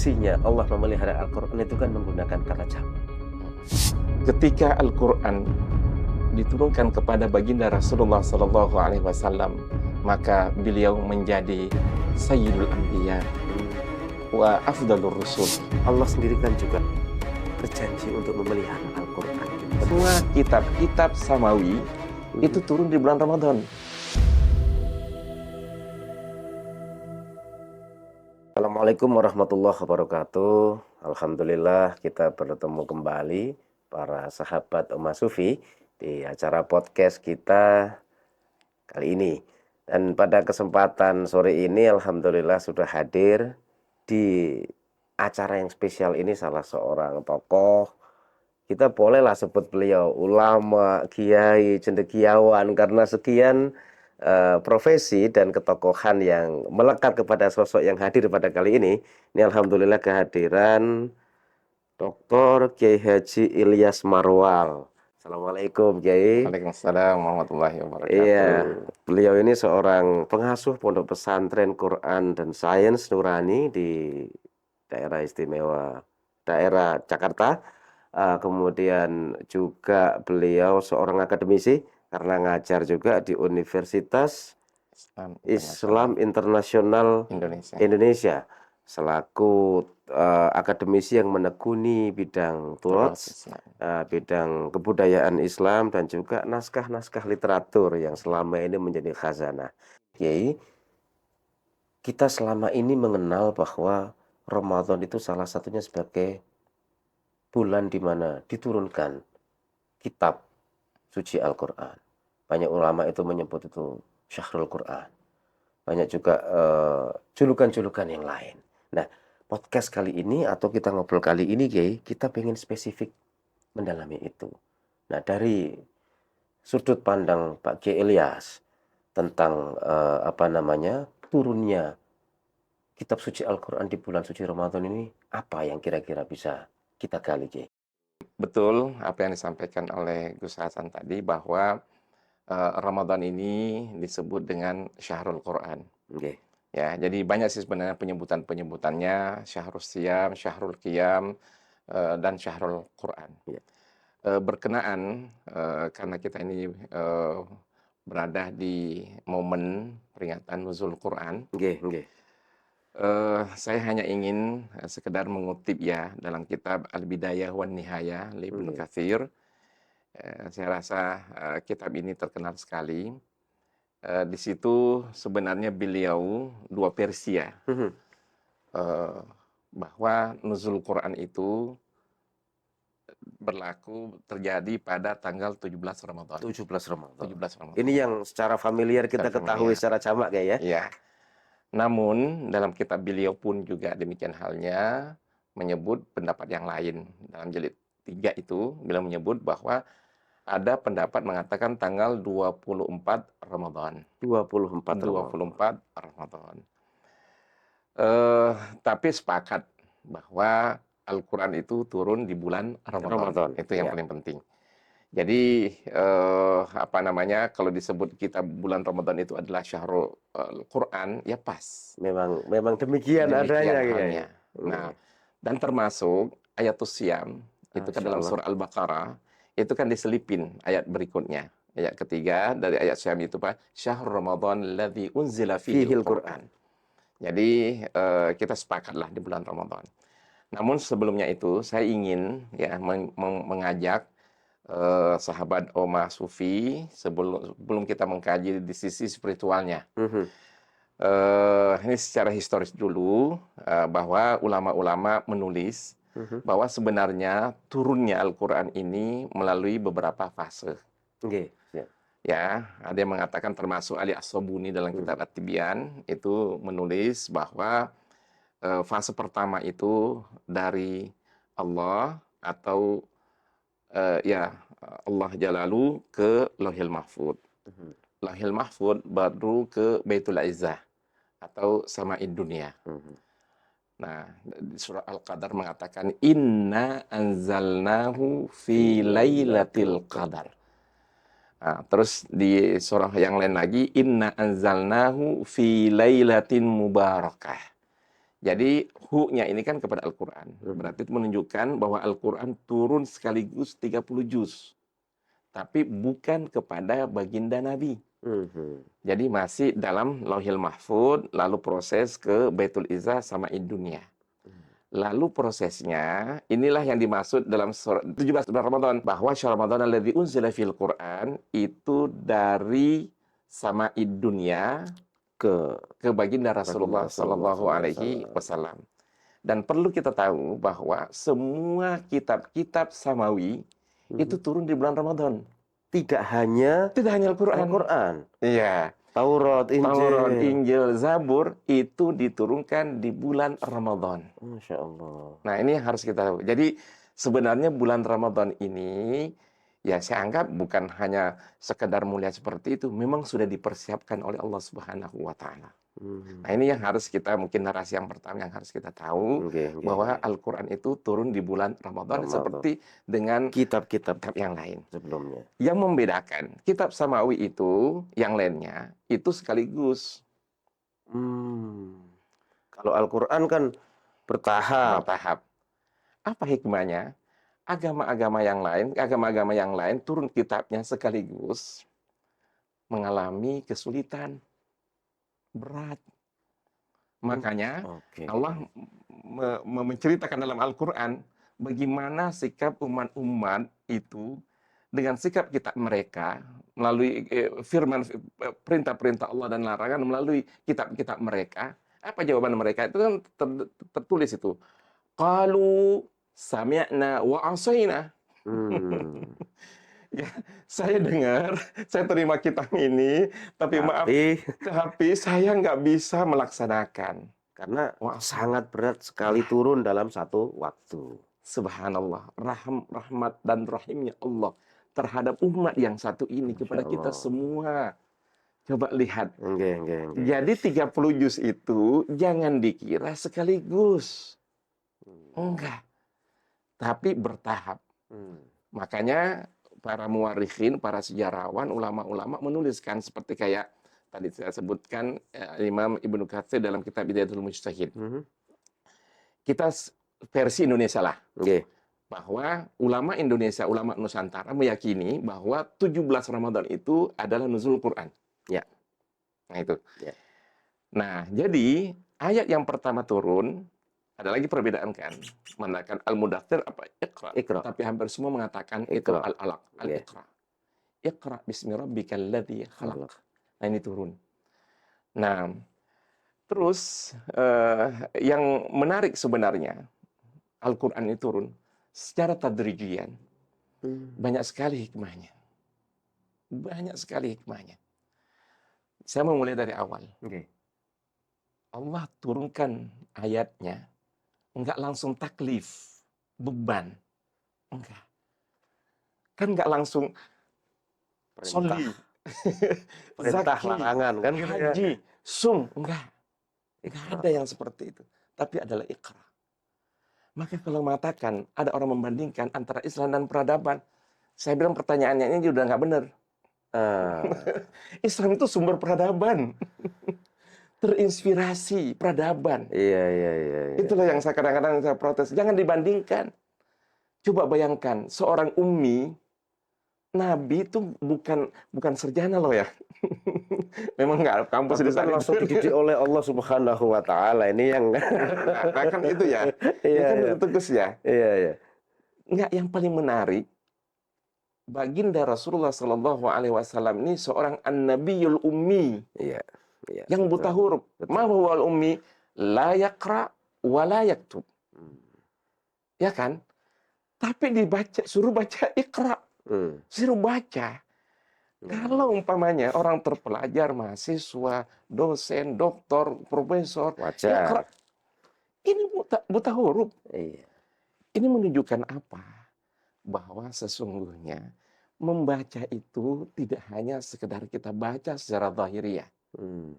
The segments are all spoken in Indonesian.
fungsinya Allah memelihara Al-Quran itu kan menggunakan kata jamak. Ketika Al-Quran diturunkan kepada baginda Rasulullah Sallallahu Alaihi Wasallam, maka beliau menjadi Sayyidul Anbiya wa Afdalur Rusul. Allah sendiri kan juga berjanji untuk memelihara Al-Quran. Semua kitab-kitab samawi itu turun di bulan Ramadan. Assalamualaikum warahmatullahi wabarakatuh. Alhamdulillah kita bertemu kembali para sahabat Omah Sufi di acara podcast kita kali ini. Dan pada kesempatan sore ini alhamdulillah sudah hadir di acara yang spesial ini salah seorang tokoh. Kita bolehlah sebut beliau ulama, kiai, cendekiawan karena sekian profesi dan ketokohan yang melekat kepada sosok yang hadir pada kali ini. Ini alhamdulillah kehadiran Dr. Kiai Haji Ilyas Marwal. Assalamualaikum Kiai. Waalaikumsalam warahmatullahi wabarakatuh. Iya, beliau ini seorang pengasuh pondok pesantren Quran dan Sains Nurani di daerah istimewa daerah Jakarta. Kemudian juga beliau seorang akademisi karena ngajar juga di Universitas Islam Internasional Indonesia selaku akademisi yang menekuni bidang turas, bidang kebudayaan Islam dan juga naskah-naskah literatur yang selama ini menjadi khazanah. Kiai, kita selama ini mengenal bahwa Ramadan itu salah satunya sebagai bulan di mana diturunkan kitab suci Al-Quran. Banyak ulama itu menyebut itu Syahrul Quran. Banyak juga julukan-julukan yang lain. Nah, podcast kali ini atau kita ngobrol kali ini, Kiai, kita pengen spesifik mendalami itu. Nah, dari sudut pandang Pak Kiai Ilyas tentang turunnya kitab suci Al-Quran di bulan suci Ramadan ini, apa yang kira-kira bisa kita gali, Kiai? Betul apa yang disampaikan oleh Gus Hasan tadi bahwa Ramadan ini disebut dengan Syahrul Quran. Okay. Ya, jadi banyak sih sebenarnya penyebutannya, Syahrul Siyam, Syahrul Qiyam, dan Syahrul Quran. Yeah. Berkenaan karena kita ini berada di momen peringatan Nuzul Quran. Okay. Saya hanya ingin sekedar mengutip ya dalam kitab Al-Bidayah wan Nihayah Ibnu Katsir. Saya rasa kitab ini terkenal sekali. Di situ sebenarnya beliau dua versi ya. Bahwa Nuzul Quran itu berlaku terjadi pada tanggal 17 Ramadan. 17 Ramadan. 17 Ramadan. Ini yang secara familiar kita ketahui secara jamak kayak ya. Iya. Namun dalam kitab beliau pun juga demikian halnya menyebut pendapat yang lain. Dalam jilid 3 itu beliau menyebut bahwa ada pendapat mengatakan tanggal 24 Ramadan. 24 Ramadan. Tapi sepakat bahwa Al-Quran itu turun di bulan Ramadan. Itu yang paling penting. Jadi kalau disebut kita bulan Ramadan itu adalah Syahrul Quran, ya pas. Memang demikian adanya halnya. Nah, dan termasuk ayatus Siyam itu kan dalam surah Al-Baqarah itu kan diselipin ayat berikutnya. Ayat ketiga dari ayat Siyam itu Pak, Syahrul Ramadan alladzi unzila fihi Al-Quran. Jadi kita sepakatlah di bulan Ramadan. Namun sebelumnya itu saya ingin ya mengajak sahabat Omah Sufi sebelum kita mengkaji di sisi spiritualnya. Ini secara historis dulu bahwa ulama-ulama menulis bahwa sebenarnya turunnya Al-Quran ini melalui beberapa fase. Ya, ada yang mengatakan termasuk Ali As-Sobuni dalam kitab At-Tibyan itu menulis bahwa fase pertama itu dari Allah atau Allah Jalalu ke Lauhil Mahfud. Lauhil Mahfud baru ke Baitul Izzah atau Sama'id Dunia. Nah, surah Al-Qadar mengatakan inna anzalnahu fi lailatul qadar. Nah, terus di surah yang lain lagi inna anzalnahu fi lailatin mubarakah. Jadi hu-nya ini kan kepada Al-Quran. Berarti itu menunjukkan bahwa Al-Quran turun sekaligus 30 juz. Tapi bukan kepada baginda Nabi. Mhm. Jadi masih dalam Lauhil Mahfud, lalu proses ke Baitul Izzah sama Dunia. Lalu prosesnya, inilah yang dimaksud dalam surat 17 bulan Ramadan. Bahwa syahr Ramadan alladzi unzila fil Qur'an itu dari Sama'id Dunia Ke ke baginda baginda Rasulullah Rasulullah Sallallahu sallallahu alaihi Alaihi wasallam. Wasallam. Dan perlu kita tahu bahwa semua kitab-kitab samawi itu Mhm. turun di bulan Ramadan. Tidak hanya Tidak hanya Al-Quran. Al-Qur'an, Iya. Taurat, Taurat, Injil. Injil, Zabur itu diturunkan di bulan Ramadan. Masya Allah. Nah, ini yang harus kita tahu. Jadi sebenarnya bulan Ramadan ini ya saya anggap bukan hanya sekedar mulia seperti itu, memang sudah dipersiapkan oleh Allah Subhanahu wa taala. Nah, Hmm. ini yang harus kita mungkin narasi yang pertama yang harus kita tahu Nggih, nggih, bahwa nggih. Al-Qur'an itu turun di bulan Ramadan Ramadan. seperti dengan Kitab-kitab kitab yang lain. sebelumnya. Yang membedakan kitab samawi itu yang lainnya itu sekaligus Hmm. Kalau Al-Qur'an kan bertahap. bertahap. Apa hikmahnya? Agama-agama yang lain turun kitabnya sekaligus mengalami kesulitan berat. Makanya Oke. Allah menceritakan dalam Al-Quran bagaimana sikap umat-umat itu dengan sikap kita mereka melalui firman perintah-perintah Allah dan larangan melalui kitab-kitab mereka. Apa jawaban mereka? Itu kan tertulis itu. Qalu sami'na wa asaina. Hmm. Ya, saya dengar, saya terima kitab ini, tapi maaf, Tapi tapi saya nggak bisa melaksanakan. karena Wah, sangat berat sekali berat. turun dalam satu waktu. Subhanallah, rahmat dan rahimnya Allah terhadap umat yang satu ini Masya kepada kita Allah. semua. Coba lihat. Nggih, nggih, nggih. Jadi 30 juz itu jangan dikira sekaligus. Enggak, tapi bertahap. Hmm. Makanya para muarikhin, para sejarawan, ulama-ulama menuliskan seperti kayak tadi saya sebutkan Imam Ibnu Katsir dalam kitab Bidayatul Mujtahid. Mhm. Kita versi Indonesia lah. Nggih. Bahwa ulama Indonesia, ulama Nusantara meyakini bahwa 17 Ramadan itu adalah nuzul Quran. Ya. Nah itu. Ya. Nah, jadi ayat yang pertama turun, ada lagi perbedaan kan. Mengatakan Al-Mudaththir apa Iqra. Iqra. Tapi hampir semua mengatakan itu Iqra. Al-Alaq, Nggih. Al-Iqra. Iqra bismi rabbikal ladzi khalaq. Khalaq. Nah, ini turun. Nah, terus yang menarik sebenarnya Al-Qur'an ini turun secara tadrijian. Hmm. Banyak sekali hikmahnya. Banyak sekali hikmahnya. Saya mau mulai dari awal. Nggih. Allah turunkan ayatnya enggak langsung taklif, beban. Enggak. Kan enggak langsung Perintah. sholli, Perintah zaki, larangan kan gitu ya. haji, sum. Enggak. Enggak Iqra. ada yang seperti itu. Tapi adalah Iqra. Maka kalau mengatakan ada orang membandingkan antara Islam dan peradaban, saya bilang pertanyaannya ini udah nggak benar. Ah. Islam itu sumber peradaban. Terinspirasi peradaban. Iya, iya, iya, iya. Itulah yang saya kadang-kadang saya protes. Jangan dibandingkan. Coba bayangkan, seorang ummi, Nabi itu bukan sarjana loh ya. Memang nggak kampus Tapi di kan sana. langsung dididik oleh Allah Subhanahu wa taala. Ini yang Nah, kan itu ya. Iya, Ya kan iya. tegas ya. Iya, iya. Nggak, yang paling menarik, baginda Rasulullah Shallallahu Alaihi Wasallam ini seorang an-nabiyul ummi Iya, iya. yang buta Betul. huruf. Betul. Ma huwal ummi la yaqra wa la yaktub. Hmm. Ya kan? Tapi suruh baca Iqra, Hmm. suruh baca. Ya. Kalau umpamanya orang terpelajar, mahasiswa, dosen, doktor, profesor, Iqra, Wajar. ini buta huruf. Iya. Ini menunjukkan apa? Bahwa sesungguhnya membaca itu tidak hanya sekedar kita baca secara zahiriyah. Hmm.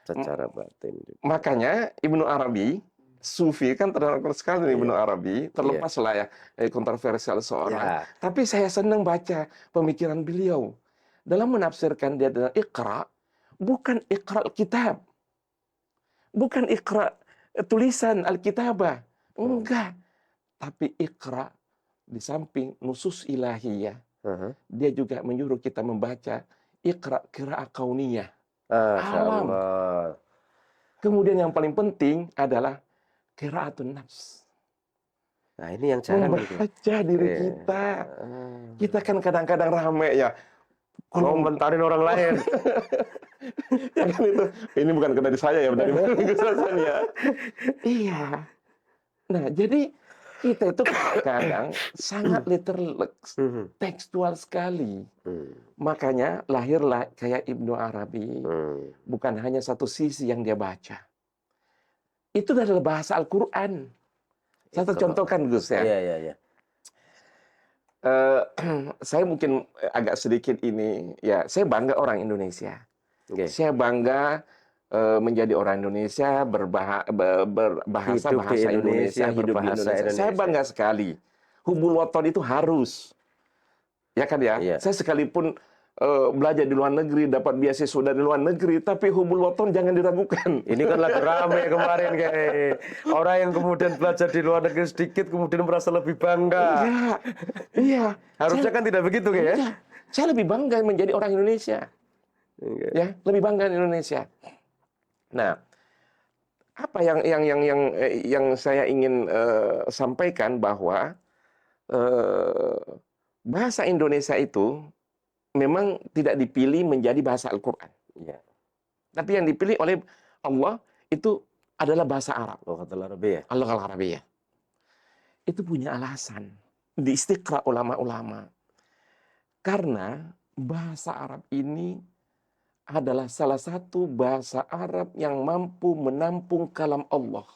Secara batin juga. Makanya Ibnu Arabi, Sufi kan terkenal sekali nih Ibnu Iya. Arabi, terlepas lah ya kontroversial seorang. Ya. Tapi saya senang baca pemikiran beliau dalam menafsirkan dia dengan Iqra, bukan Iqra kitab, bukan Iqra tulisan Alkitabah. Hmm. Enggak. Tapi Iqra di samping nusus ilahiyah, Aha. dia juga menyuruh kita membaca Iqra qiraah kauniyah, Masya alam. Allah. Kemudian yang paling penting adalah qiraatun nafs. Nah, ini yang jarang gitu. Membaca diri Iya. kita. Ah. Kita kan kadang-kadang rame ya. Kalau Ngomentarin orang lain. ya kan itu, ini bukan dari saya ya, dari mana Gus Hasan ya. Iya. Nah, jadi kita itu kadang sangat literal, Mhm. tekstual sekali. Hmm. Makanya lahirlah kayak Ibnu Arabi. Hmm. Bukan hanya satu sisi yang dia baca. Itu adalah bahasa Al-Quran. Satu Iqra. contohkan Gus ya. Iya, iya, iya. Eh, saya mungkin agak sedikit ini, ya saya bangga orang Indonesia. Oke. Saya bangga menjadi orang Indonesia, berbahasa Hidup di bahasa Indonesia, Indonesia, hidup di berbahasa Indonesia. Saya Indonesia. bangga sekali. Hubul waton itu harus, ya kan ya. Iya. Saya sekalipun belajar di luar negeri, dapat beasiswa dari luar negeri, tapi hubul waton jangan diragukan. Ini kan lagi rame kemarin kayak orang yang kemudian belajar di luar negeri sedikit kemudian merasa lebih bangga. Enggak, iya. Harusnya kan tidak begitu kayak ya? Enggak. Saya lebih bangga menjadi orang Indonesia, Oke. ya, lebih bangga di Indonesia. Nah, apa yang saya ingin sampaikan bahwa eh, bahasa Indonesia itu memang tidak dipilih menjadi bahasa Al-Quran. Iya. Tapi yang dipilih oleh Allah itu adalah bahasa Arab. Lughatul Arabiyyah. Al-Lughah Al-Arabiyyah. Itu punya alasan. Di istiqra ulama-ulama. Karena bahasa Arab ini adalah salah satu bahasa Arab yang mampu menampung kalam Allah.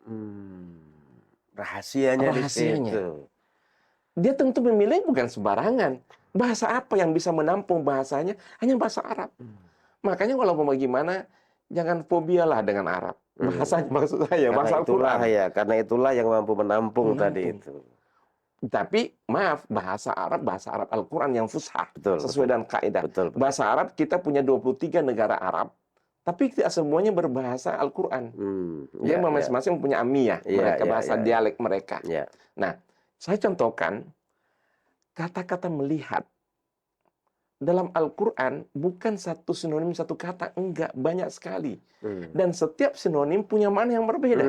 Hmm. Rahasianya di Rahasianya. situ. Dia tentu memilih bukan sembarangan. Bahasa apa yang bisa menampung bahasanya? Hanya bahasa Arab. Makanya walaupun bagaimana, jangan fobialah dengan Arab. Bahasanya maksud saya, bahasa Al-Quran. Karena itulah yang mampu menampung tadi Menampung. itu. Tapi maaf, bahasa Arab Al-Quran yang fushah. Betul, Sesuai dengan kaidah. betul, betul. Bahasa Arab, kita punya 23 negara Arab. Tapi tidak semuanya berbahasa Al-Quran. Dia Ya, ya. masing-masing punya amiyah, Iya, mereka iya, bahasa iya. dialek mereka. Ya. Nah, saya contohkan kata-kata melihat dalam Al-Quran bukan satu sinonim satu kata, enggak, banyak sekali. Dan setiap sinonim punya makna yang berbeda.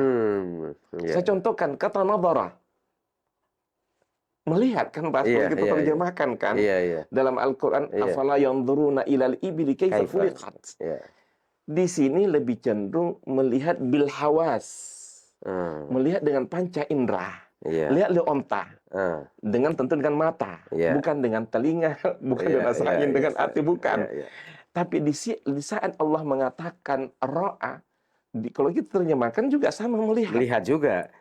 Ya. Saya contohkan kata nadhara. Melihat kan bahasa Iya, kita iya, iya. terjemahkan kan Iya, iya. dalam Al-Quran, Iya. afala yanzuruna ilal ibili kaifa Kaifa. khuliqat. Ya. Di sini lebih cenderung melihat bil hawas. Melihat dengan panca indera. Iya. Lihat oleh onta. Dengan tentu dengan mata, Iya. bukan dengan telinga, bukan Iya, dengan iya, angin, iya, dengan iya. hati, bukan. Iya, iya. Tapi di saat Allah mengatakan ro'a, kalau kita terjemahkan juga sama melihat. Melihat juga.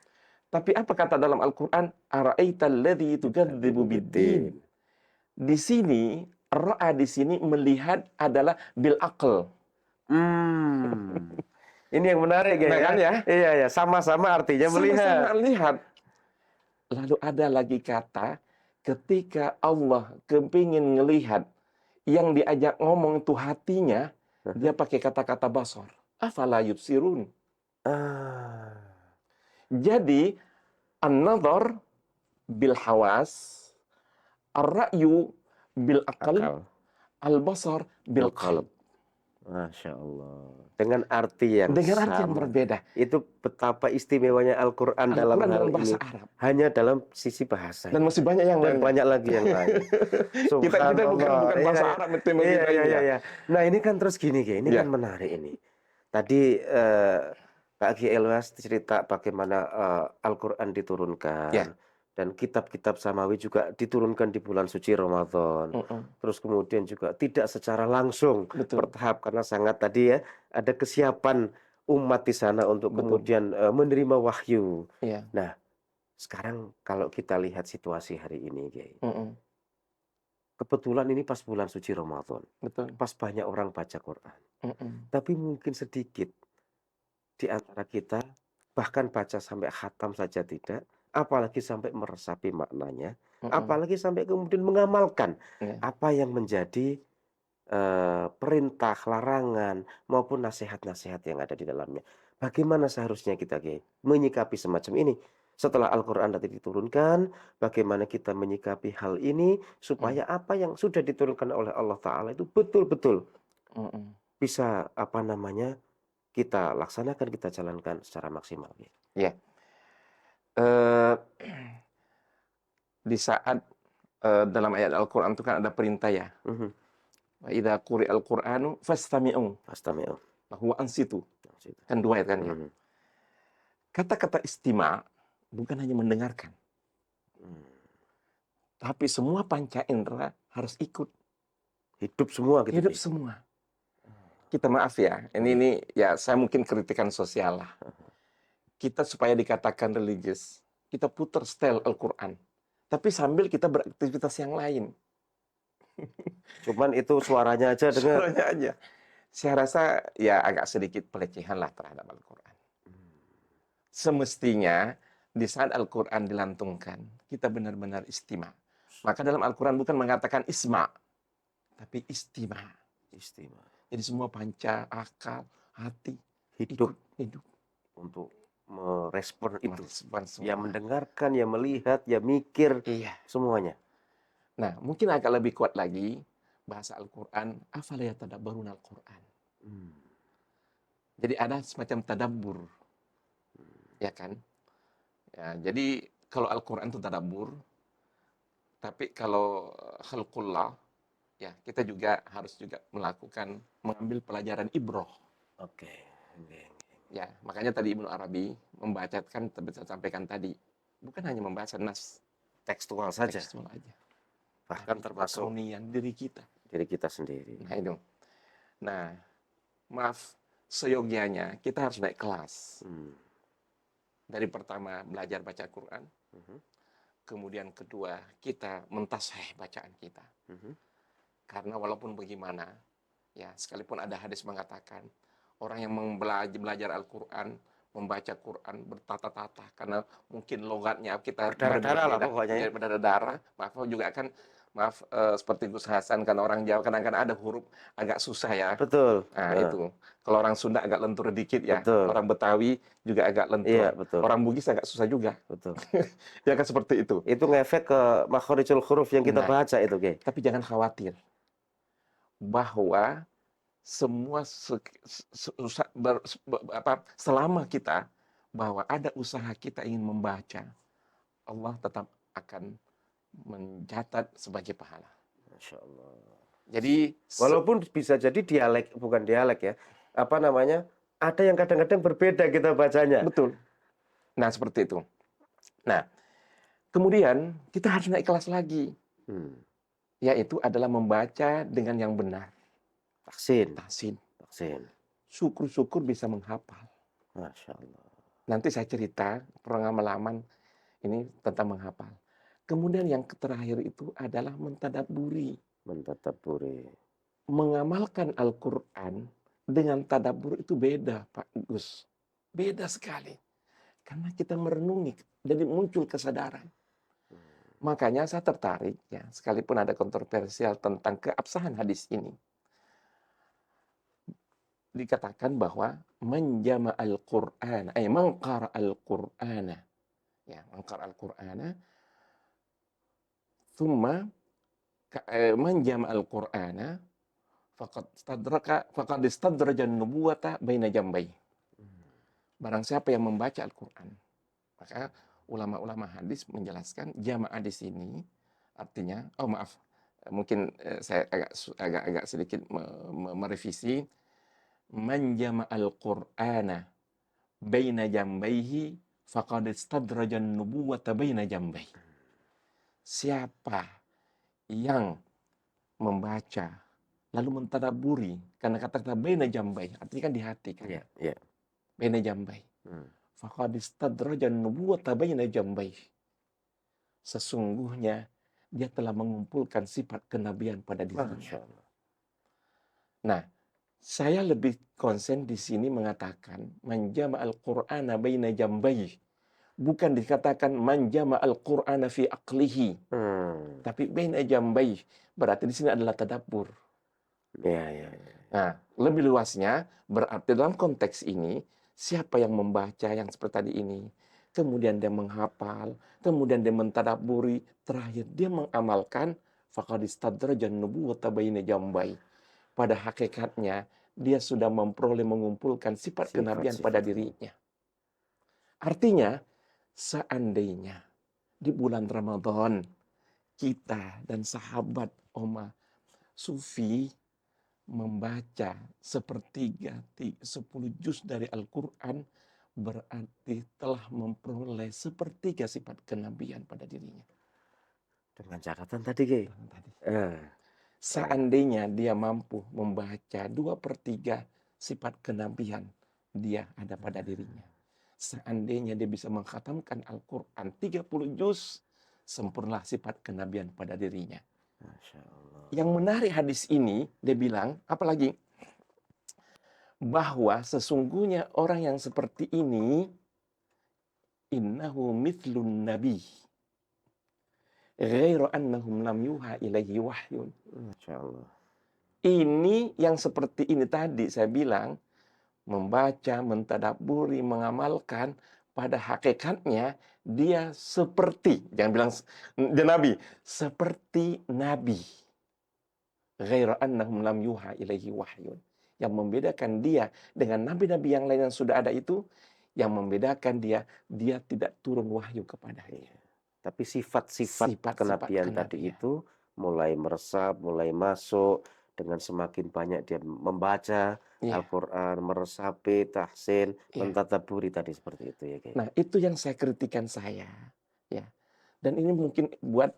Tapi apa kata dalam Al-Quran? Ara'aital ladzi tukadzibu biddin. Di sini, ro'a di sini melihat adalah bil aql. Ini yang menarik ya. Nah, kan ya? Iya, ya. Sama-sama artinya melihat. Sama-sama melihat. Lalu ada lagi kata, ketika Allah kepingin ngelihat, yang diajak ngomong itu hatinya, dia pakai kata-kata basar. Afala yubsirun. Jadi, an-nadhar bil hawas, ar-ra'yu bil aqal, al-basar bil qalb. Masya Allah. Dengan arti yang berbeda. Itu betapa istimewanya Al-Quran dalam hal bahasa ini. Arab. Hanya dalam sisi bahasa. Dan masih banyak yang lain. Banyak lagi yang lain. kita bukan bahasa Arab. Iya. Nah, ini kan terus gini, ini kan menarik ini. Tadi Kak Kiai Elwas cerita bagaimana Al-Quran diturunkan. Dan kitab-kitab samawi juga diturunkan di bulan suci Ramadan. Terus kemudian juga tidak secara langsung, bertahap, karena sangat tadi ya ada kesiapan umat di sana untuk kemudian menerima wahyu. Nah, sekarang kalau kita lihat situasi hari ini, Kiai, kebetulan ini pas bulan suci Ramadan, pas banyak orang baca Quran. Tapi mungkin sedikit di antara kita bahkan baca sampai khatam saja tidak, apalagi sampai meresapi maknanya, apalagi sampai kemudian mengamalkan apa yang menjadi perintah, larangan, maupun nasihat-nasihat yang ada di dalamnya. Bagaimana seharusnya kita, Kiai, menyikapi semacam ini? Setelah Al-Qur'an tadi diturunkan, bagaimana kita menyikapi hal ini Mhm, supaya apa yang sudah diturunkan oleh Allah Ta'ala itu betul-betul mhm. bisa, apa namanya, kita laksanakan, kita jalankan secara maksimal, Kiai? Iya, eee, di saat, dalam ayat Al-Qur'an itu kan ada perintah ya, Mhm, "Wa idza quri'al Qur'anu fastami'u fastami'u, lahu wa ansitu." situ. Kan 2 ayat kan ya. Mhm, Kata-kata istima' bukan hanya mendengarkan, mmm, tapi semua panca indera harus ikut, hidup semua gitu, hidup Kiai? semua. Kita maaf ya, Nggih, ini ya saya mungkin kritikan sosial lah. heeh. Kita supaya dikatakan religius, kita putar setel Al-Qur'an, tapi sambil kita beraktivitas yang lain. Cuman itu suaranya aja dengar. Suaranya aja. Saya rasa ya agak sedikit pelecehan lah terhadap Al-Qur'an. Mmm, Semestinya di saat Al-Qur'an dilantungkan, kita benar-benar istima'. Maka dalam Al-Qur'an bukan mengatakan isma', tapi istima'. istimewa. Jadi semua panca, akal, hati Hidup ikut hidup untuk merespon itu. merespon Ya semua. mendengarkan, ya melihat, ya mikir, Iya. semuanya. Nah, mungkin agak lebih kuat lagi bahasa Al-Qur'an, afala yatadabbaruna Al-Qur'an. Mmm, Jadi ada semacam tadabbur, mmm, ya kan? Ya, jadi kalau Al-Qur'an itu tadabbur, tapi kalau khalqullah, ya kita juga harus juga melakukan mengambil pelajaran ibroh. oke, nggih, Ya, makanya tadi Ibnu Arabi membacakan saya sampaikan tadi, bukan hanya membaca nas tekstual saja, tekstual aja, bahkan tapi termasuk kekronian diri kita. diri kita sendiri. Nah, itu. Nah, maaf, seyogianya kita harus naik kelas. Mmm, Dari pertama belajar baca Quran, mhm, kemudian kedua kita mentasheh bacaan kita. mhm, Karena walaupun bagaimana, ya sekalipun ada hadis mengatakan orang yang belajar Al-Quran, membaca Quran bertata-tata karena mungkin logatnya kita berdarah-darah lah berbeda, pokoknya ya. ya berdarah. Maaf juga kan, maaf seperti Gus Hasan kan orang Jawa kadang-kadang ada huruf agak susah ya. Betul, Nah heeh, itu, kalau orang Sunda agak lentur dikit ya, betul, orang Betawi juga agak iya lentur, betul, orang Bugis agak susah juga, betul. ya kan seperti itu. Itu ngefek ke makharijul huruf yang kita Nah, baca itu, Kiai. tapi jangan khawatir bahwa semua selama kita bahwa ada usaha kita ingin membaca, Allah tetap akan mencatat sebagai pahala. Masya Allah. Jadi Walaupun bisa jadi dialek, bukan dialek ya, apa namanya, ada yang kadang-kadang berbeda kita bacanya. betul. Nah, seperti itu. Nah, kemudian kita harus naik kelas lagi, Hmm, yaitu adalah membaca dengan yang benar. vaksin, Tahsin. vaksin. Syukur-syukur bisa menghafal. Masya Allah. Nanti saya cerita pengalaman ini tentang menghafal. Kemudian yang terakhir itu adalah mentadabburi. Mentadaburi. Mengamalkan Al-Quran dengan tadabbur itu beda, Pak Gus. Beda sekali. Karena kita merenungi, jadi muncul kesadaran. Makanya saya tertarik, ya, sekalipun ada kontroversial tentang keabsahan hadis ini. Dikatakan bahwa menjama Al-Quran, mengqara Al-Qur'ana. Ya, mengqara Al-Qur'ana, thumma menjama Al-Qur'ana, faqad istadraja nubuwata baina jambai. Barang siapa yang membaca Al-Quran, maka ulama-ulama hadis menjelaskan jamaah di sini artinya, oh maaf, mungkin saya agak sedikit merevisi, menjama Al-Qur'ana baina jambaihi faqad istadraja nubuwata baina jambai. Siapa yang membaca lalu mentadaburi, karena kata-kata baina jambai artinya kan di hati kan, Iya, iya. baina jambai. Hmm. Faqad istadraja nubuwata baina jambai. Sesungguhnya dia telah mengumpulkan sifat kenabian pada dirinya. Masya Allah. Nah, saya lebih konsen di sini mengatakan manjama al-Qur'ana baina jambai. Bukan dikatakan manjama al-Qur'ana fi aqlihi, Hmm. tapi baina jambai. Berarti di sini adalah tadabbur. Iya, iya, iya. Nah, lebih luasnya berarti dalam konteks ini Siapa yang membaca yang seperti tadi ini, kemudian dia menghafal, kemudian dia mentadabburi, terakhir dia mengamalkan, faqad istadrajan nubuwwata baina jambai. Pada hakikatnya dia sudah memperoleh mengumpulkan sifat kenabian pada Sifat-sifat ini. dirinya. Artinya, seandainya di bulan Ramadan kita dan sahabat Oma Sufi membaca sepertiga 10 juz dari Al-Quran, berarti telah memperoleh sepertiga sifat kenabian pada dirinya. Dengan catatan tadi, Ki. Tadi. Eh, Seandainya dia mampu membaca 2/3 sifat kenabian, dia ada pada dirinya. Seandainya dia bisa mengkhatamkan Al-Quran 30 juz, sempurnalah sifat kenabian pada dirinya. Masya Allah. Yang menarik hadis ini, dia bilang, apalagi? Bahwa sesungguhnya orang yang seperti ini, innahu mithlun nabi, ghairu annahum lam yuha ilaihi wahyun. Masya Allah. Ini yang seperti ini tadi saya bilang, membaca, mentadabburi, mengamalkan, pada hakikatnya dia seperti, jangan bilang dia nabi, seperti nabi. Ghairu annahum lam yuha ilaihi wahyun. Yang membedakan dia dengan nabi-nabi yang lain yang sudah ada itu, yang membedakan dia tidak turun wahyu kepadanya. Tapi sifat-sifat Sifat-sifat kenabian tadi kenabian. itu mulai meresap, mulai masuk dengan semakin banyak dia membaca Iya, Al-Quran, meresapi, tahsin, iya. mentadabburi tadi seperti itu ya, Ki. Nah, itu yang saya kritikan saya, ya. Dan ini mungkin buat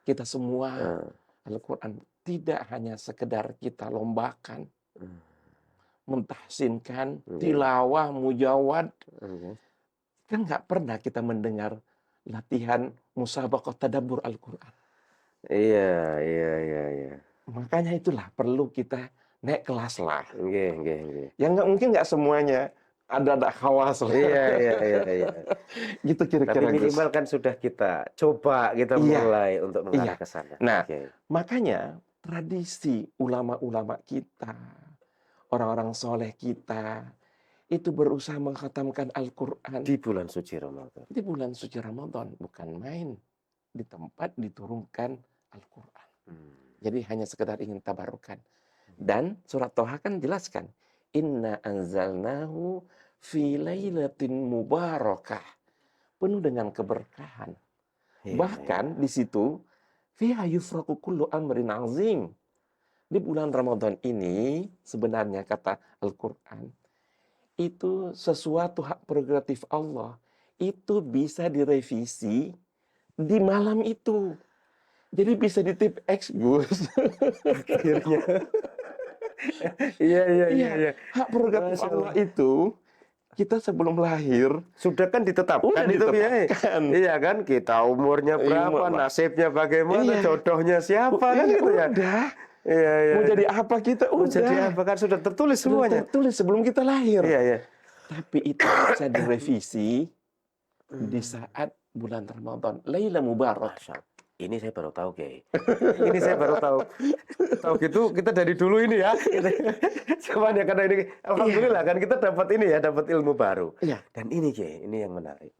kita semua, Eh, Al-Quran tidak hanya sekedar kita lombakan, eh, mentahsinkan, oke, tilawah, mujawad. oke. Kan nggak pernah kita mendengar latihan musabaqah tadabbur Al-Quran. Iya, iya, iya, iya. Makanya itulah perlu kita naik kelas lah. Nggih, nggih, nggih. Yang mungkin nggak semuanya ada khawas lah. Iya, iya, iya, iya. Gitu Tapi kira-kira, Gus. minimal kan sudah kita coba, kita Iya, mulai untuk mengarah iya. ke sana. Nah, Oke. makanya tradisi ulama-ulama kita, orang-orang soleh kita, itu berusaha mengkhatamkan Al-Quran Di bulan suci Ramadan. di bulan suci Ramadan. Bukan main. Di tempat diturunkan Al-Quran. Hmm. Jadi hanya sekedar ingin tabarukan. Dan surat Toha kan jelaskan, inna anzalnahu fi lailatin mubarakah, penuh dengan keberkahan. Iya, iya. Bahkan di situ, fiha yufraku kullu amrin azim. Di bulan Ramadan ini, sebenarnya kata Al-Quran, itu sesuatu hak prerogatif Allah. Itu bisa direvisi di malam itu. Jadi bisa ditip X, Gus. Akhirnya. Iya, iya, iya, Iya, iya. hak prerogatif Masya Allah Allah. itu, kita sebelum lahir, Sudah kan ditetapkan udah itu, Kiai. ditetapkan. Iya kan, kita umurnya berapa, nasibnya bagaimana, Iya, jodohnya siapa kan iya gitu ya. udah. Iya, iya. Mau jadi apa kita, Mau jadi udah. apa kan sudah tertulis Sudah semuanya. tertulis sebelum kita lahir. Iya, iya. Tapi itu bisa direvisi di Hmm. saat bulan Ramadan. Laila Mubarak. Masya Allah. Ini saya baru tahu, Kiai. Ini saya baru tahu. Tahu gitu kita dari dulu ini ya. Cuman ya karena ini alhamdulillah kan kita dapat ini ya, dapat ilmu baru. Iya. Dan ini Kiai, ini yang menarik.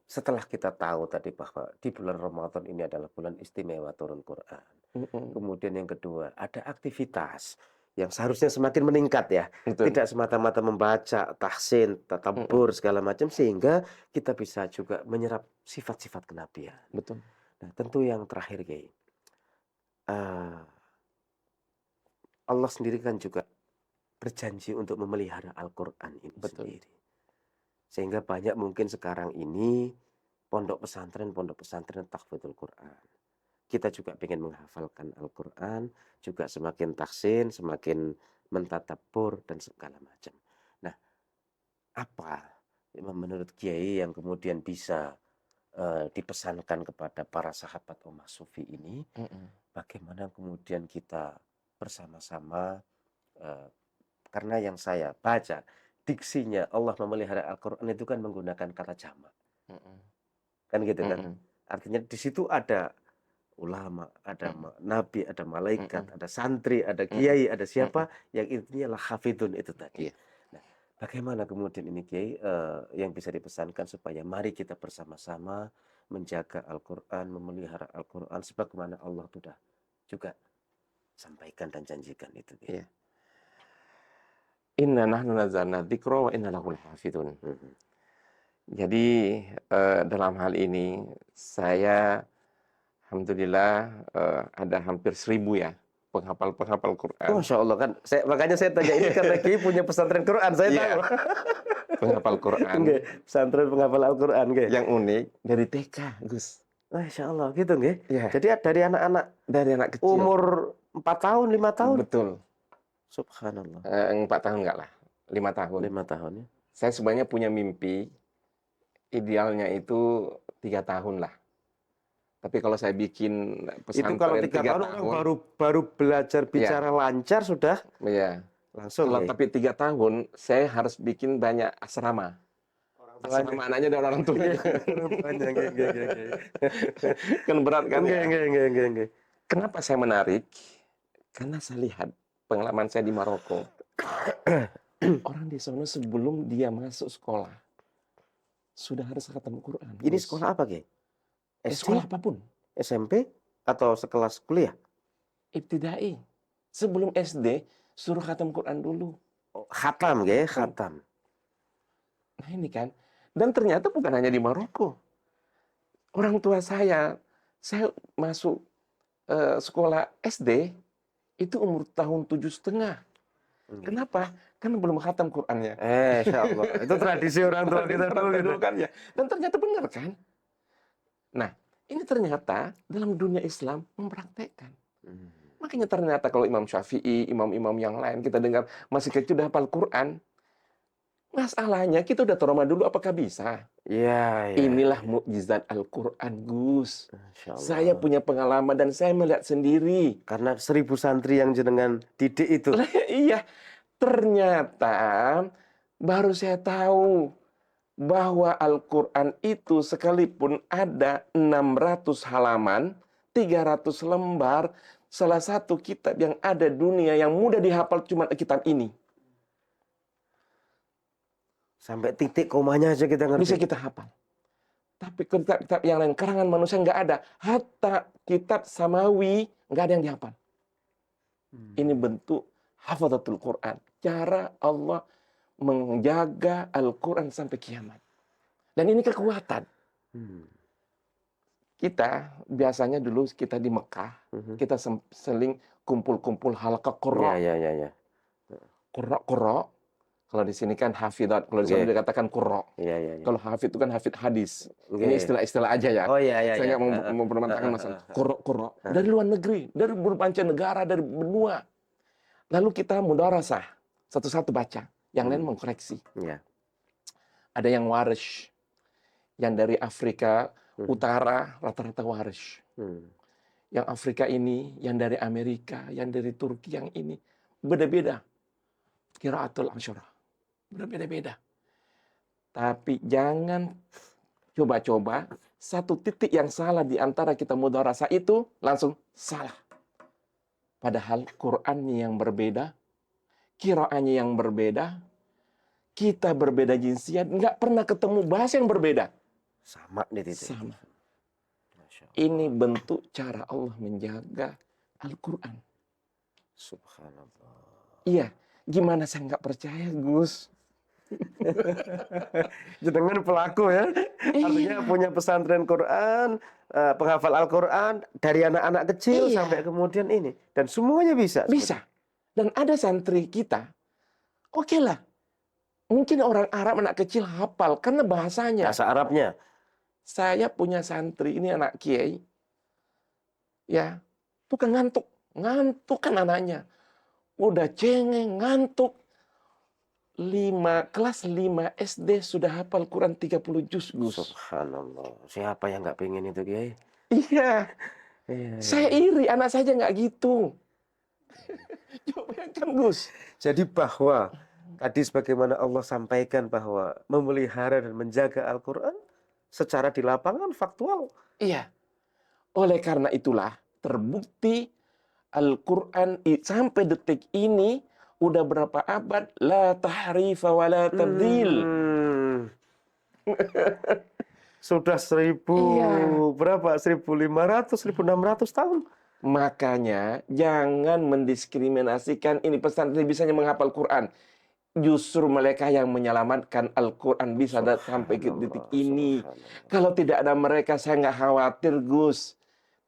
Setelah kita tahu tadi bahwa di bulan Ramadan ini adalah bulan istimewa turun Quran. Mm-mm. Kemudian yang kedua, ada aktivitas yang seharusnya semakin meningkat ya. Betul. Tidak semata-mata membaca, tahsin, Mm-mm. tadabbur segala macam sehingga kita bisa juga menyerap sifat-sifat kenabian. Betul. Nah, tentu yang terakhir, Kiai. eh, Allah sendiri kan juga berjanji untuk memelihara Al-Quran ini Betul. sendiri. Sehingga banyak mungkin sekarang ini pondok pesantren tahfidzul Quran. Kita juga ingin menghafalkan Al-Quran, juga semakin tahsin, semakin mentadabbur dan segala macam. Nah, apa menurut Kiai yang kemudian bisa dipesankan kepada para sahabat Ummah Sufi ini, Mm-mm. bagaimana kemudian kita bersama-sama, karena yang saya baca diksinya Allah memelihara Al-Quran itu kan menggunakan kata jamak, Mm-mm. kan gitu kan? Mm-mm. Artinya di situ ada ulama, ada nabi, ada malaikat, ada santri, ada kiai, ada siapa yang intinya lah hafidun itu tadi. Iya. Nah, Bagaimana kemudian ini Kiai, yang bisa dipesankan supaya mari kita bersama-sama menjaga Al-Quran, memelihara Al-Quran sebagaimana Allah sudah juga sampaikan dan janjikan itu Kiai. Iya. Inna nahnu nazzalna dzikra wa inna lahu lahafidun. Mhm. Jadi dalam hal ini saya alhamdulillah ada hampir 1000 ya penghafal Quran. Masya Allah kan, makanya saya tanya ini karena Kiai punya pesantren Quran, saya Iya, tahu. penghafal Quran. Nggih, pesantren penghafal Al-Quran nggih. Yang unik dari TK, Gus. Masya Allah gitu nggih. Iya, Jadi dari anak-anak dari anak kecil. umur 4 tahun, 5 tahun. Betul. Subhanallah. 4 tahun enggak lah, 5 tahun. 5 tahun ya. Saya sebenarnya punya mimpi, idealnya itu 3 tahun lah. Tapi kalau saya bikin Itu kalau pesantren 3 3 tahun orang tahun, baru belajar ya, bicara lancar sudah ya. langsung Kalau Kiai. tapi 3 tahun, saya harus bikin banyak asrama. Orang tuanya. Asrama anaknya dan orang tuanya. Banyak nggih. Kan berat kan ya. Nggih. Kenapa saya menarik? Karena saya lihat pengalaman saya di Maroko. Orang di sana sebelum dia masuk sekolah, sudah harus khatam Quran. Ini Gus. sekolah apa Kiai? Sekolah apapun. SMP atau sekelas kuliah? Ibtidai. Sebelum SD, suruh khatam Quran dulu. Oh, khatam nggih, khatam. Nah ini kan. Dan ternyata bukan hanya di Maroko. Orang tua saya masuk sekolah SD, itu umur tahun 7,5. Kenapa? Karena belum khatam Qurannya. Insya Allah. Itu tradisi orang tua kita dulu gitu. kan ya. Dan ternyata benar kan? Nah, ini ternyata dalam dunia Islam mempraktekkan. Makanya ternyata kalau Imam Syafi'i, imam-imam yang lain kita dengar masih kecil udah hafal Quran. Masalahnya kita udah trauma dulu, apakah bisa? Iya. Inilah mukjizat Al-Quran, Gus. Masya Allah. Saya punya pengalaman dan saya melihat sendiri. Karena 1000 santri yang jenengan didik itu. Iya, ternyata baru saya tahu bahwa Al-Quran itu sekalipun ada 600 halaman, 300 lembar, salah satu kitab yang ada dunia yang mudah dihafal cuma kitab ini. Sampai titik komanya aja kita ngerti. Bisa kita hafal. Tapi kitab-kitab yang lain, karangan manusia nggak ada. Hatta kitab samawi nggak ada yang dihafal. Ini bentuk hafazatul Quran. Cara Allah menjaga Al-Quran sampai kiamat. Dan ini kekuatan. Kita biasanya dulu kita di Mekah, kita seling kumpul-kumpul halaqah qurra. Iya. Qurra. Kalau di sini kan hafidat, kalau di sana dikatakan qurra. Iya. Kalau hafid itu kan hafid hadis. Oke. Ini istilah-istilah aja ya. Oh iya. Saya nggak mau mempermantapkan masalah. Qurra. Dari luar negeri, dari berbagai negara, dari benua. Lalu kita mudarasah, satu-satu baca. Yang lain mengkoreksi. Iya. Ada yang warish, yang dari Afrika Utara rata-rata warish. Yang Afrika ini, yang dari Amerika, yang dari Turki, yang ini beda-beda. Qiraatul Asyarah. Berbeda-beda. Tapi jangan coba-coba satu titik yang salah di antara kita mudarasah itu langsung salah. Padahal Qur'annya yang berbeda, qiraannya yang berbeda, kita berbeda jinsiat, nggak pernah ketemu bahasa yang berbeda. Sama nih titik. Sama. Ini bentuk cara Allah menjaga Al-Quran. Subhanallah. Iya. Gimana saya nggak percaya, Gus? Jenengan pelaku ya. Artinya punya pesantren Quran, penghafal Al-Quran dari anak-anak kecil sampai kemudian ini. Dan semuanya bisa. Bisa. Dan ada santri kita, oke lah. Mungkin orang Arab anak kecil hafal karena bahasanya. Bahasa Arabnya. Saya punya santri, ini anak kiai. Ya, bukan ngantuk. Ngantuk kan anaknya. Udah cengeng, ngantuk. Kelas 5 SD sudah hafal Quran 30 juz, Gus. Subhanallah. Siapa yang nggak pengen itu, Kiai? Iya. Saya iri, anak saja nggak gitu. Coba bayangkan, Gus. Jadi bahwa tadi sebagaimana Allah sampaikan bahwa memelihara dan menjaga Al-Quran secara di lapangan faktual. Iya. Oleh karena itulah terbukti Al-Quran sampai detik ini Udah berapa abad, la tahrifa wa la tabdil. Hmm. Sudah 1000 Iya. berapa? 1500, 1600 tahun. Makanya jangan mendiskriminasikan ini pesantren bisanya menghafal Quran. Justru mereka yang menyelamatkan Al-Quran bisa sampai ke titik Subhanallah, ini. subhanallah. Kalau tidak ada mereka, saya nggak khawatir, Gus.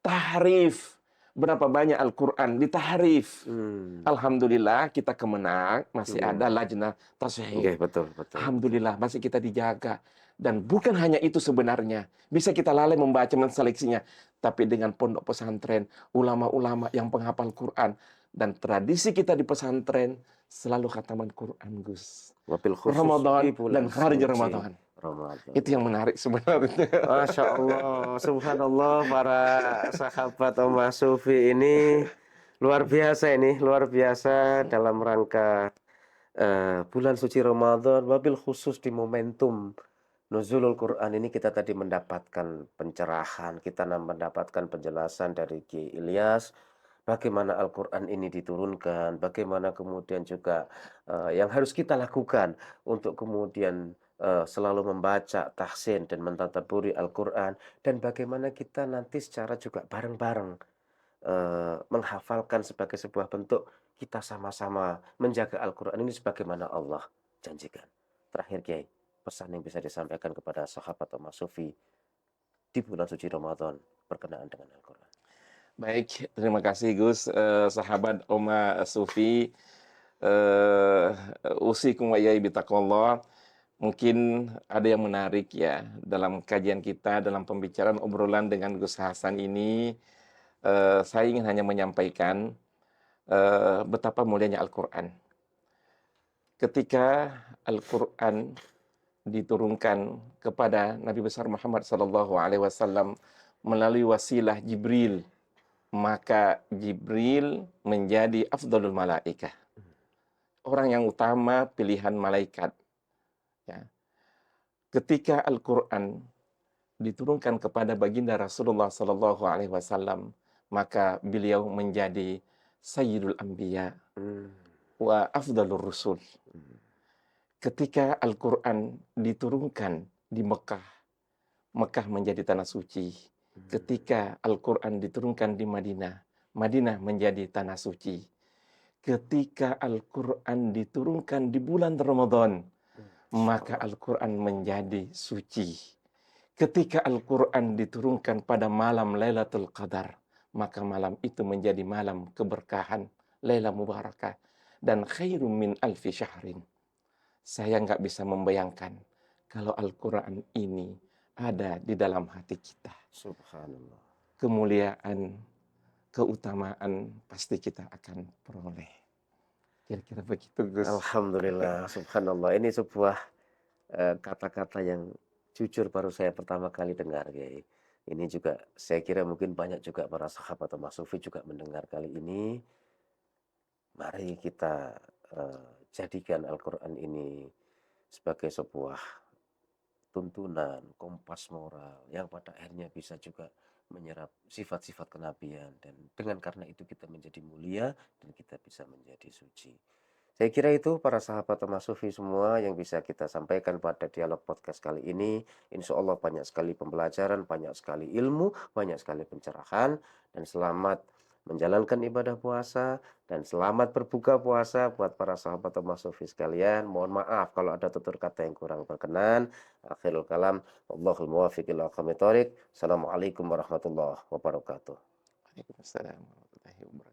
Tahrif. Berapa banyak Al-Quran ditahrif. Hmm. Alhamdulillah kita kemenang, masih ada Hmm. lajnah tashih. Nggih, betul, betul, betul. Alhamdulillah masih kita dijaga. Dan bukan hanya itu sebenarnya. Bisa kita lalai membaca menseleksinya. Tapi dengan pondok pesantren, ulama-ulama yang penghafal Quran. Dan tradisi kita di pesantren selalu khataman Quran, Gus. Wabil khusus di Ramadan dan bulan hari suci Ramadan. Ramadan. Itu yang menarik sebenarnya. Masya Allah, subhanallah, para sahabat Omah Sufi ini luar biasa dalam rangka bulan suci Ramadan, wabil khusus di momentum Nuzulul Quran ini kita tadi mendapatkan pencerahan, kita mendapatkan penjelasan dari Ki Ilyas, bagaimana Al-Quran ini diturunkan, bagaimana kemudian juga yang harus kita lakukan untuk kemudian selalu membaca, tahsin dan mentadabburi Al-Quran, dan bagaimana kita nanti secara juga bareng-bareng menghafalkan sebagai sebuah bentuk kita sama-sama menjaga Al-Quran ini sebagaimana Allah janjikan. Terakhir Kiai, pesan yang bisa disampaikan kepada sahabat Omar Sufi di bulan suci Ramadan berkenaan dengan Al-Quran. Baik, terima kasih Gus, sahabat Oma Sufi, usikum wa iyai bitaqwallah. Mungkin ada yang menarik ya dalam kajian kita, dalam pembicaraan obrolan dengan Gus Hasan ini, saya ingin hanya menyampaikan betapa mulianya Al-Quran. Ketika Al-Quran diturunkan kepada Nabi besar Muhammad SAW melalui wasilah Jibril, maka Jibril menjadi afdalul malaikah, orang yang utama pilihan malaikat. Ya. Ketika Al-Quran diturunkan kepada baginda Rasulullah SAW, maka beliau menjadi Sayyidul Anbiya Hmm. wa afdalur Rusul. Hmm. Ketika Al-Quran diturunkan di Mekah, Mekah menjadi tanah suci. Ketika Al-Quran diturunkan di Madinah, Madinah menjadi tanah suci. Ketika Al-Quran diturunkan di bulan Ramadan, maka Al-Quran menjadi suci. Ketika Al-Quran diturunkan pada malam Lailatul Qadar, maka malam itu menjadi malam keberkahan, Lailah Mubarakah, dan khairum min alfi syahrin. Saya nggak bisa membayangkan kalau Al-Quran ini ada di dalam hati kita. Subhanallah. Kemuliaan, keutamaan pasti kita akan peroleh. Kira-kira begitu, Gus. Alhamdulillah, subhanallah. Ini sebuah kata-kata yang jujur baru saya pertama kali dengar, Kiai. Ini juga saya kira mungkin banyak juga para sahabat Omar Sufi juga mendengar kali ini. Mari kita jadikan Al-Quran ini sebagai sebuah tuntunan, kompas moral yang pada akhirnya bisa juga menyerap sifat-sifat kenabian, dan dengan karena itu kita menjadi mulia dan kita bisa menjadi suci. Saya kira itu para sahabat Mas Sufi semua yang bisa kita sampaikan pada dialog podcast kali ini. Insya Allah banyak sekali pembelajaran, banyak sekali ilmu, banyak sekali pencerahan, dan selamat menjalankan ibadah puasa dan selamat berbuka puasa buat para sahabat Mas Sufi sekalian. Mohon maaf kalau ada tutur kata yang kurang berkenan. Akhirul kalam, wallahul muwaffiq ila aqwamit thoriq. Assalamualaikum warahmatullahi wabarakatuh. Waalaikumsalam warahmatullahi wabarakatuh.